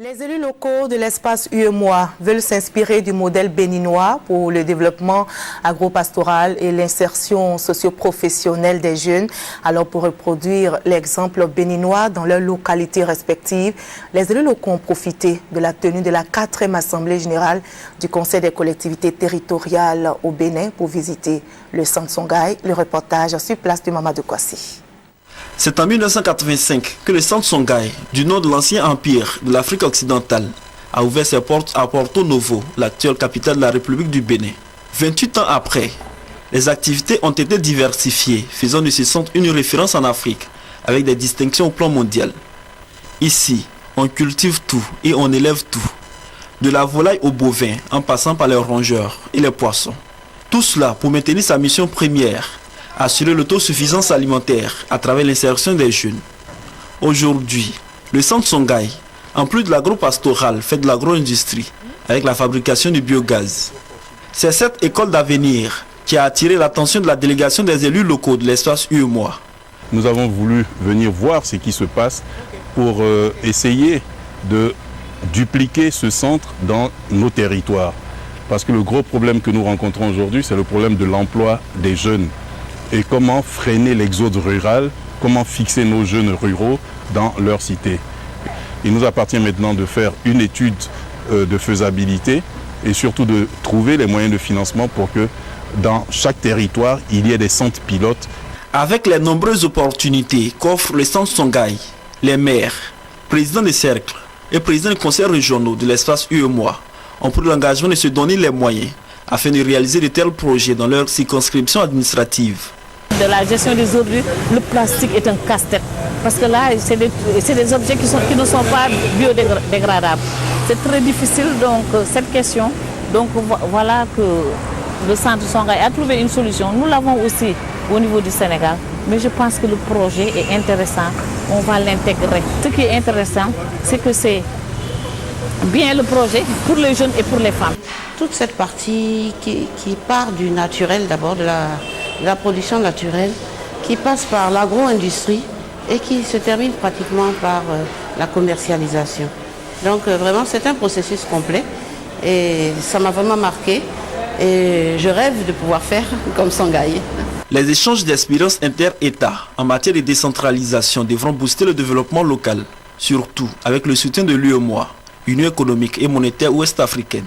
Les élus locaux de l'espace UEMOA veulent s'inspirer du modèle béninois pour le développement agropastoral et l'insertion socio-professionnelle des jeunes. Alors pour reproduire l'exemple béninois dans leurs localités respectives, les élus locaux ont profité de la tenue de la 4e Assemblée générale du Conseil des collectivités territoriales au Bénin pour visiter le centre Songhai. Le reportage sur place de Mamadou Kwasi. C'est en 1985 que le centre Songhai, du nom de l'ancien empire de l'Afrique occidentale, a ouvert ses portes à Porto Novo, l'actuelle capitale de la République du Bénin. 28 ans après, les activités ont été diversifiées, faisant de ce centre une référence en Afrique, avec des distinctions au plan mondial. Ici, on cultive tout et on élève tout, de la volaille au bovin, en passant par les rongeurs et les poissons. Tout cela pour maintenir sa mission première, assurer l'autosuffisance alimentaire à travers l'insertion des jeunes. Aujourd'hui, le centre Songhai, en plus de l'agro-pastoral, fait de l'agro-industrie avec la fabrication du biogaz. C'est cette école d'avenir qui a attiré l'attention de la délégation des élus locaux de l'espace UEMOA. Nous avons voulu venir voir ce qui se passe pour essayer de dupliquer ce centre dans nos territoires. Parce que le gros problème que nous rencontrons aujourd'hui, c'est le problème de l'emploi des jeunes. Et comment freiner l'exode rural, comment fixer nos jeunes ruraux dans leur cité. Il nous appartient maintenant de faire une étude de faisabilité et surtout de trouver les moyens de financement pour que dans chaque territoire, il y ait des centres pilotes. Avec les nombreuses opportunités qu'offre le centre Songhai, les maires, présidents des cercles et présidents des conseils régionaux de l'espace UEMOA ont pris l'engagement de se donner les moyens afin de réaliser de tels projets dans leur circonscription administrative. De la gestion des ordures, le plastique est un casse-tête. Parce que là, c'est des objets qui ne sont pas biodégradables. C'est très difficile, donc, cette question. Donc voilà que le centre Songhai a trouvé une solution. Nous l'avons aussi au niveau du Sénégal. Mais je pense que le projet est intéressant. On va l'intégrer. Ce qui est intéressant, c'est que c'est bien le projet pour les jeunes et pour les femmes. Toute cette partie qui part du naturel d'abord, de la production naturelle, qui passe par l'agro-industrie et qui se termine pratiquement par la commercialisation. Donc vraiment c'est un processus complet et ça m'a vraiment marqué et je rêve de pouvoir faire comme Songhai. Les échanges d'expériences inter-États en matière de décentralisation devront booster le développement local, surtout avec le soutien de l'UEMOA, Union économique et monétaire ouest-africaine.